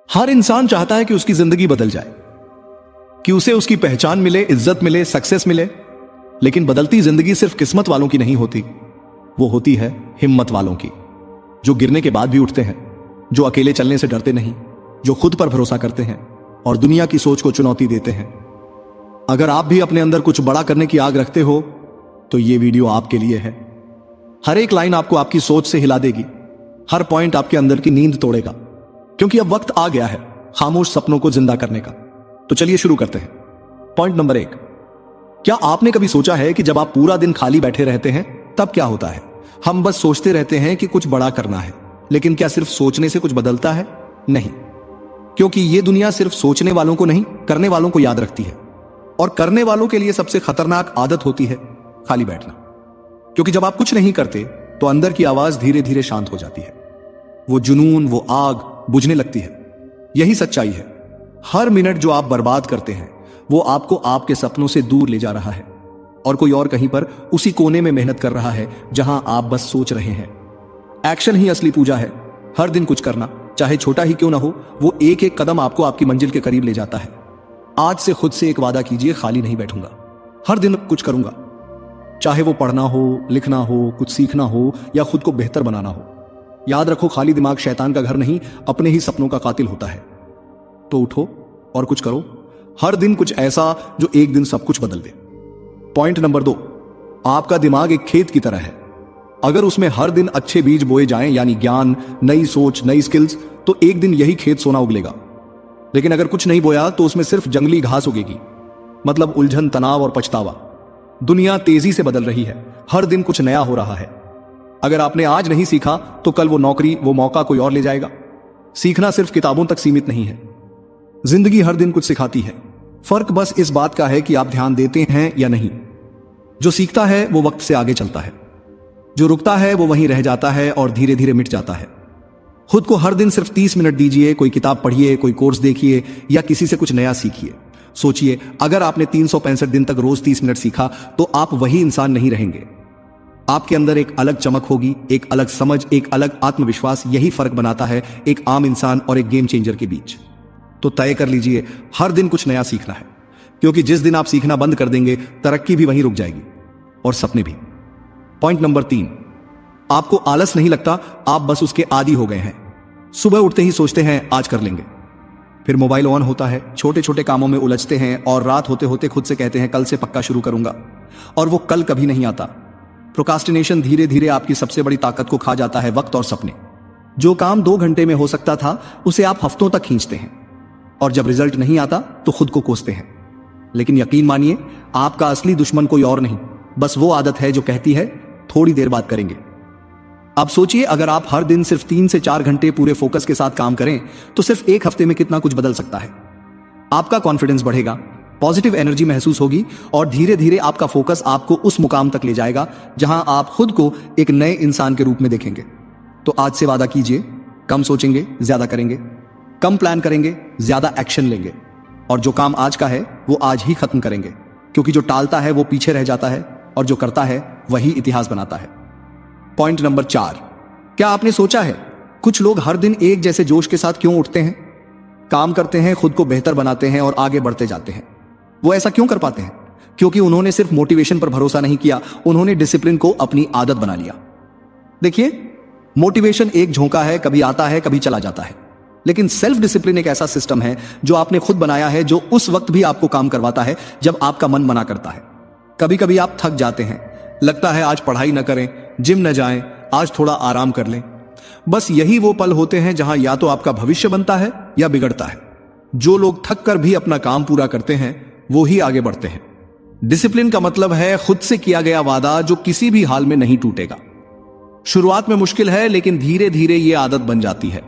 हर इंसान चाहता है कि उसकी जिंदगी बदल जाए, कि उसे उसकी पहचान मिले, इज्जत मिले, सक्सेस मिले। लेकिन बदलती जिंदगी सिर्फ किस्मत वालों की नहीं होती, वो होती है हिम्मत वालों की, जो गिरने के बाद भी उठते हैं, जो अकेले चलने से डरते नहीं, जो खुद पर भरोसा करते हैं और दुनिया की सोच को चुनौती देते हैं। अगर आप भी अपने अंदर कुछ बड़ा करने की आग रखते हो तो ये वीडियो आपके लिए है। हर एक लाइन आपको आपकी सोच से हिला देगी, हर पॉइंट आपके अंदर की नींद तोड़ेगा, क्योंकि अब वक्त आ गया है खामोश सपनों को जिंदा करने का। तो चलिए शुरू करते हैं। पॉइंट नंबर 1, क्या आपने कभी सोचा है कि जब आप पूरा दिन खाली बैठे रहते हैं तब क्या होता है? हम बस सोचते रहते हैं कि कुछ बड़ा करना है, लेकिन क्या सिर्फ सोचने से कुछ बदलता है? नहीं, क्योंकि ये दुनिया सिर्फ सोचने वालों को नहीं, करने वालों को याद रखती है। और करने वालों के लिए सबसे खतरनाक आदत होती है खाली बैठना, क्योंकि जब आप कुछ नहीं करते तो अंदर की आवाज धीरे धीरे शांत हो जाती है, वो जुनून, वो आग बुझने लगती है। यही सच्चाई है। हर मिनट जो आप बर्बाद करते हैं वो आपको आपके सपनों से दूर ले जा रहा है, और कोई और कहीं पर उसी कोने में मेहनत कर रहा है जहां आप बस सोच रहे हैं। एक्शन ही असली पूजा है। हर दिन कुछ करना, चाहे छोटा ही क्यों ना हो, वो एक एक कदम आपको आपकी मंजिल के करीब ले जाता है। आज से खुद से एक वादा कीजिए, खाली नहीं बैठूंगा, हर दिन कुछ करूंगा। चाहे वो पढ़ना हो, लिखना हो, कुछ सीखना हो या खुद को बेहतर बनाना हो। याद रखो, खाली दिमाग शैतान का घर नहीं, अपने ही सपनों का कातिल होता है। तो उठो और कुछ करो, हर दिन कुछ ऐसा जो एक दिन सब कुछ बदल दे। पॉइंट नंबर 2, आपका दिमाग एक खेत की तरह है। अगर उसमें हर दिन अच्छे बीज बोए जाएं, यानी ज्ञान, नई सोच, नई स्किल्स, तो एक दिन यही खेत सोना उगलेगा। लेकिन अगर कुछ नहीं बोया तो उसमें सिर्फ जंगली घास उगेगी, मतलब उलझन, तनाव और पछतावा। दुनिया तेजी से बदल रही है, हर दिन कुछ नया हो रहा है। अगर आपने आज नहीं सीखा तो कल वो नौकरी, वो मौका कोई और ले जाएगा। सीखना सिर्फ किताबों तक सीमित नहीं है, जिंदगी हर दिन कुछ सिखाती है। फर्क बस इस बात का है कि आप ध्यान देते हैं या नहीं। जो सीखता है वो वक्त से आगे चलता है, जो रुकता है वो वहीं रह जाता है और धीरे धीरे मिट जाता है। खुद को हर दिन सिर्फ 30 मिनट दीजिए, कोई किताब पढ़िए, कोई कोर्स देखिए या किसी से कुछ नया सीखिए। सोचिए, अगर आपने 365 दिन तक रोज 30 मिनट सीखा तो आप वही इंसान नहीं रहेंगे। आपके अंदर एक अलग चमक होगी, एक अलग समझ, एक अलग आत्मविश्वास। यही फर्क बनाता है एक आम इंसान और एक गेम चेंजर के बीच। तो तय कर लीजिए, हर दिन कुछ नया सीखना है, क्योंकि जिस दिन आप सीखना बंद कर देंगे तरक्की भी वहीं रुक जाएगी और सपने भी। पॉइंट नंबर 3, आपको आलस नहीं लगता, आप बस उसके आदी हो गए हैं। सुबह उठते ही सोचते हैं आज कर लेंगे, फिर मोबाइल ऑन होता है, छोटे छोटे कामों में उलझते हैं और रात होते होते खुद से कहते हैं कल से पक्का शुरू करूंगा, और वो कल कभी नहीं आता। प्रोक्रास्टिनेशन धीरे धीरे आपकी सबसे बड़ी ताकत को खा जाता है, वक्त और सपने। जो काम 2 घंटे में हो सकता था उसे आप हफ्तों तक खींचते हैं, और जब रिजल्ट नहीं आता तो खुद को कोसते हैं। लेकिन यकीन मानिए, आपका असली दुश्मन कोई और नहीं, बस वो आदत है जो कहती है थोड़ी देर बाद करेंगे। अब सोचिए, अगर आप हर दिन सिर्फ 3 से 4 घंटे पूरे फोकस के साथ काम करें तो सिर्फ एक हफ्ते में कितना कुछ बदल सकता है। आपका कॉन्फिडेंस बढ़ेगा, पॉजिटिव एनर्जी महसूस होगी और धीरे धीरे आपका फोकस आपको उस मुकाम तक ले जाएगा जहां आप खुद को एक नए इंसान के रूप में देखेंगे। तो आज से वादा कीजिए, कम सोचेंगे, ज्यादा करेंगे, कम प्लान करेंगे, ज्यादा एक्शन लेंगे, और जो काम आज का है वो आज ही खत्म करेंगे, क्योंकि जो टालता है वो पीछे रह जाता है और जो करता है वही इतिहास बनाता है। पॉइंट नंबर 4, क्या आपने सोचा है कुछ लोग हर दिन एक जैसे जोश के साथ क्यों उठते हैं, काम करते हैं, खुद को बेहतर बनाते हैं और आगे बढ़ते जाते हैं? वो ऐसा क्यों कर पाते हैं? क्योंकि उन्होंने सिर्फ मोटिवेशन पर भरोसा नहीं किया, उन्होंने डिसिप्लिन को अपनी आदत बना लिया। देखिए, मोटिवेशन एक झोंका है, कभी आता है, कभी चला जाता है। लेकिन सेल्फ डिसिप्लिन एक ऐसा सिस्टम है जो आपने खुद बनाया है, जो उस वक्त भी आपको काम करवाता है जब आपका मन मना करता है। कभी कभी आप थक जाते हैं, लगता है आज पढ़ाई न करें, जिम न जाएं, आज थोड़ा आराम कर लें। बस यही वो पल होते हैं जहां या तो आपका भविष्य बनता है या बिगड़ता है। जो लोग थक कर भी अपना काम पूरा करते हैं वो ही आगे बढ़ते हैं। डिसिप्लिन का मतलब है खुद से किया गया वादा जो किसी भी हाल में नहीं टूटेगा। शुरुआत में मुश्किल है, लेकिन धीरे धीरे ये आदत बन जाती है।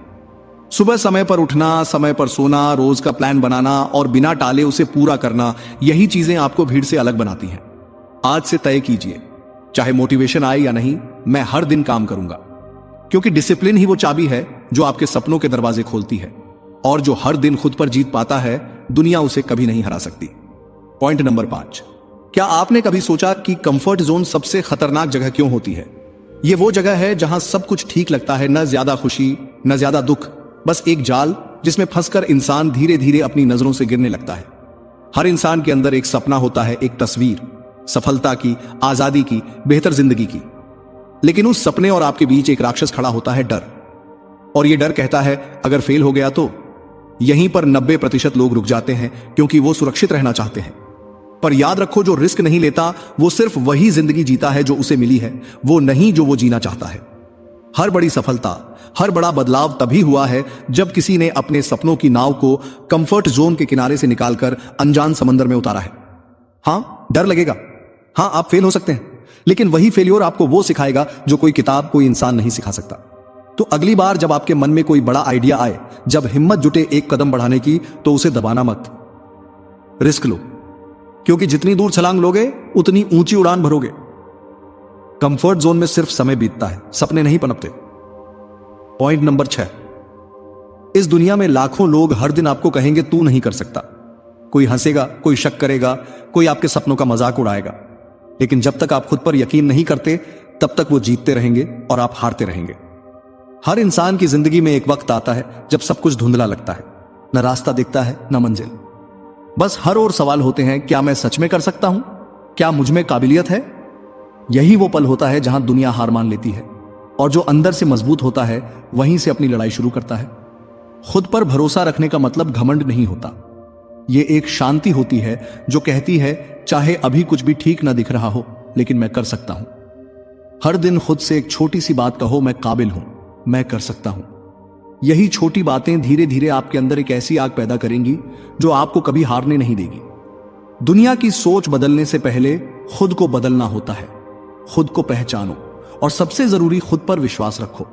सुबह समय पर उठना, समय पर सोना, रोज का प्लान बनाना और बिना टाले उसे पूरा करना, यही चीजें आपको भीड़ से अलग बनाती हैं। आज से तय कीजिए, चाहे मोटिवेशन आए या नहीं, मैं हर दिन काम करूंगा, क्योंकि डिसिप्लिन ही वो चाबी है जो आपके सपनों के दरवाजे खोलती है, और जो हर दिन खुद पर जीत पाता है दुनिया उसे कभी नहीं हरा सकती। पॉइंट नंबर 5, क्या आपने कभी सोचा कि कंफर्ट जोन सबसे खतरनाक जगह क्यों होती है? ये वो जगह है जहां सब कुछ ठीक लगता है, न ज्यादा खुशी न ज्यादा दुख, बस एक जाल जिसमें फंसकर इंसान धीरे धीरे अपनी नजरों से गिरने लगता है। हर इंसान के अंदर एक सपना होता है, एक तस्वीर, सफलता की, आजादी की, बेहतर जिंदगी की। लेकिन उस सपने और आपके बीच एक राक्षस खड़ा होता है, डर। और यह डर कहता है अगर फेल हो गया तो। यहीं पर 90% लोग रुक जाते हैं क्योंकि वो सुरक्षित रहना चाहते हैं। पर याद रखो, जो रिस्क नहीं लेता वो सिर्फ वही जिंदगी जीता है जो उसे मिली है, वो नहीं जो वो जीना चाहता है। हर बड़ी सफलता, हर बड़ा बदलाव तभी हुआ है जब किसी ने अपने सपनों की नाव को कंफर्ट जोन के किनारे से निकालकर अनजान समंदर में उतारा है। हां, डर लगेगा, हां आप फेल हो सकते हैं, लेकिन वही फेल्योर आपको वो सिखाएगा जो कोई किताब, कोई इंसान नहीं सिखा सकता। तो अगली बार जब आपके मन में कोई बड़ा आइडिया आए, जब हिम्मत जुटे एक कदम बढ़ाने की, तो उसे दबाना मत, रिस्क लो, क्योंकि जितनी दूर छलांग लोगे उतनी ऊंची उड़ान भरोगे। कंफर्ट जोन में सिर्फ समय बीतता है, सपने नहीं पनपते। पॉइंट नंबर 6, इस दुनिया में लाखों लोग हर दिन आपको कहेंगे तू नहीं कर सकता। कोई हंसेगा, कोई शक करेगा, कोई आपके सपनों का मजाक उड़ाएगा, लेकिन जब तक आप खुद पर यकीन नहीं करते तब तक वो जीतते रहेंगे और आप हारते रहेंगे। हर इंसान की जिंदगी में एक वक्त आता है जब सब कुछ धुंधला लगता है, न रास्ता दिखता है, न मंजिल। बस हर ओर सवाल होते हैं, क्या मैं सच में कर सकता हूं? क्या मुझ में काबिलियत है? यही वो पल होता है जहां दुनिया हार मान लेती है, और जो अंदर से मजबूत होता है वहीं से अपनी लड़ाई शुरू करता है। खुद पर भरोसा रखने का मतलब घमंड नहीं होता, यह एक शांति होती है जो कहती है चाहे अभी कुछ भी ठीक ना दिख रहा हो, लेकिन मैं कर सकता हूं। हर दिन खुद से एक छोटी सी बात कहो, मैं काबिल हूं, मैं कर सकता हूं। यही छोटी बातें धीरे धीरे आपके अंदर एक ऐसी आग पैदा करेंगी जो आपको कभी हारने नहीं देगी। दुनिया की सोच बदलने से पहले खुद को बदलना होता है। खुद को पहचानो और सबसे जरूरी खुद पर विश्वास रखो,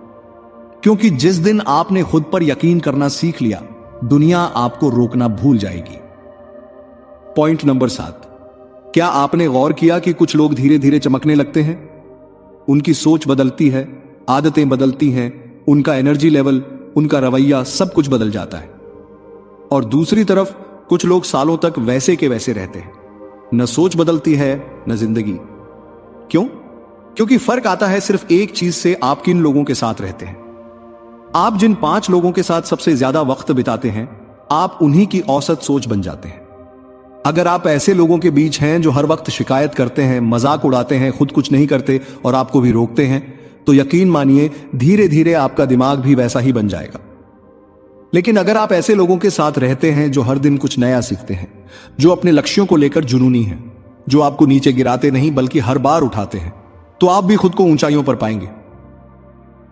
क्योंकि जिस दिन आपने खुद पर यकीन करना सीख लिया, दुनिया आपको रोकना भूल जाएगी। पॉइंट नंबर 7, क्या आपने गौर किया कि कुछ लोग धीरे धीरे चमकने लगते हैं? उनकी सोच बदलती है, आदतें बदलती हैं, उनका एनर्जी लेवल, उनका रवैया, सब कुछ बदल जाता है। और दूसरी तरफ कुछ लोग सालों तक वैसे के वैसे रहते हैं, न सोच बदलती है न जिंदगी। क्यों? क्योंकि फर्क आता है सिर्फ एक चीज से, आप किन लोगों के साथ रहते हैं। आप जिन 5 लोगों के साथ सबसे ज्यादा वक्त बिताते हैं, आप उन्हीं की औसत सोच बन जाते हैं। अगर आप ऐसे लोगों के बीच हैं जो हर वक्त शिकायत करते हैं, मजाक उड़ाते हैं, खुद कुछ नहीं करते और आपको भी रोकते हैं, तो यकीन मानिए धीरे धीरे आपका दिमाग भी वैसा ही बन जाएगा। लेकिन अगर आप ऐसे लोगों के साथ रहते हैं जो हर दिन कुछ नया सीखते हैं, जो अपने लक्ष्यों को लेकर जुनूनी हैं, जो आपको नीचे गिराते नहीं बल्कि हर बार उठाते हैं, तो आप भी खुद को ऊंचाइयों पर पाएंगे।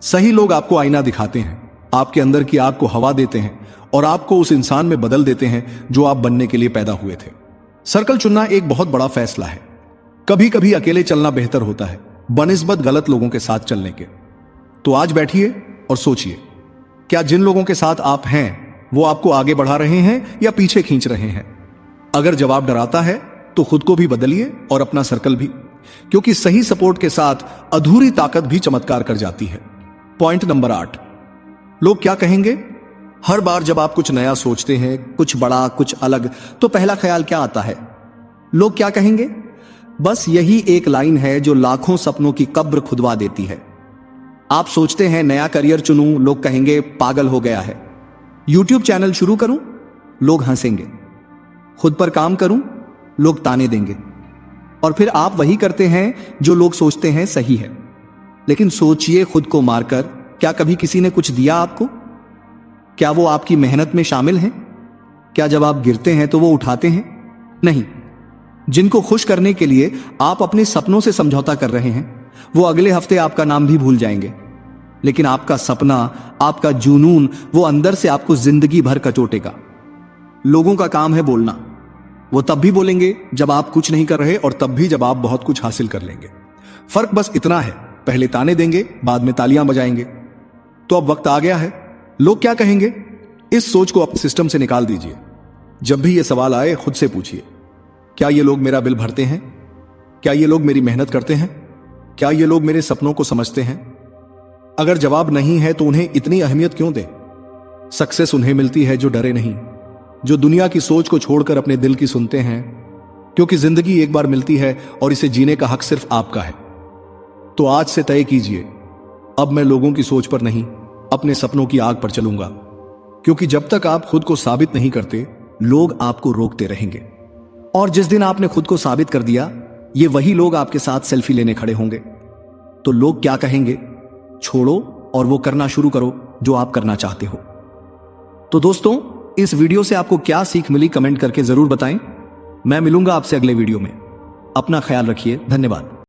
सही लोग आपको आईना दिखाते हैं, आपके अंदर की आग को हवा देते हैं और आपको उस इंसान में बदल देते हैं जो आप बनने के लिए पैदा हुए थे। सर्कल चुनना एक बहुत बड़ा फैसला है। कभी कभी अकेले चलना बेहतर होता है बनिस्बत गलत लोगों के साथ चलने के। तो आज बैठिए और सोचिए, क्या जिन लोगों के साथ आप हैं वो आपको आगे बढ़ा रहे हैं या पीछे खींच रहे हैं? अगर जवाब डराता है तो खुद को भी बदलिए और अपना सर्कल भी, क्योंकि सही सपोर्ट के साथ अधूरी ताकत भी चमत्कार कर जाती है। पॉइंट नंबर 8, लोग क्या कहेंगे? हर बार जब आप कुछ नया सोचते हैं, कुछ बड़ा, कुछ अलग, तो पहला ख्याल क्या आता है? लोग क्या कहेंगे? बस यही एक लाइन है जो लाखों सपनों की कब्र खुदवा देती है। आप सोचते हैं नया करियर चुनूं, लोग कहेंगे पागल हो गया है। यूट्यूब चैनल शुरू करूं, लोग हंसेंगे। खुद पर काम करूं, लोग ताने देंगे। और फिर आप वही करते हैं जो लोग सोचते हैं सही है। लेकिन सोचिए, खुद को मारकर क्या कभी किसी ने कुछ दिया आपको? क्या वो आपकी मेहनत में शामिल हैं? क्या जब आप गिरते हैं तो वो उठाते हैं? नहीं। जिनको खुश करने के लिए आप अपने सपनों से समझौता कर रहे हैं, वो अगले हफ्ते आपका नाम भी भूल जाएंगे। लेकिन आपका सपना, आपका जुनून, वो अंदर से आपको जिंदगी भर कचोटेगा। लोगों का काम है बोलना। वो तब भी बोलेंगे जब आप कुछ नहीं कर रहे, और तब भी जब आप बहुत कुछ हासिल कर लेंगे। फर्क बस इतना है, पहले ताने देंगे, बाद में तालियां बजाएंगे। तो अब वक्त आ गया है, लोग क्या कहेंगे, इस सोच को अपने सिस्टम से निकाल दीजिए। जब भी ये सवाल आए, खुद से पूछिए, क्या ये लोग मेरा बिल भरते हैं? क्या ये लोग मेरी मेहनत करते हैं? क्या ये लोग मेरे सपनों को समझते हैं? अगर जवाब नहीं है तो उन्हें इतनी अहमियत क्यों दें? सक्सेस उन्हें मिलती है जो डरे नहीं, जो दुनिया की सोच को छोड़कर अपने दिल की सुनते हैं, क्योंकि जिंदगी एक बार मिलती है और इसे जीने का हक सिर्फ आपका है। तो आज से तय कीजिए, अब मैं लोगों की सोच पर नहीं, अपने सपनों की आग पर चलूंगा। क्योंकि जब तक आप खुद को साबित नहीं करते, लोग आपको रोकते रहेंगे। और जिस दिन आपने खुद को साबित कर दिया, ये वही लोग आपके साथ सेल्फी लेने खड़े होंगे। तो लोग क्या कहेंगे, छोड़ो और वो करना शुरू करो जो आप करना चाहते हो। तो दोस्तों, इस वीडियो से आपको क्या सीख मिली कमेंट करके जरूर बताएं। मैं मिलूंगा आपसे अगले वीडियो में। अपना ख्याल रखिए। धन्यवाद।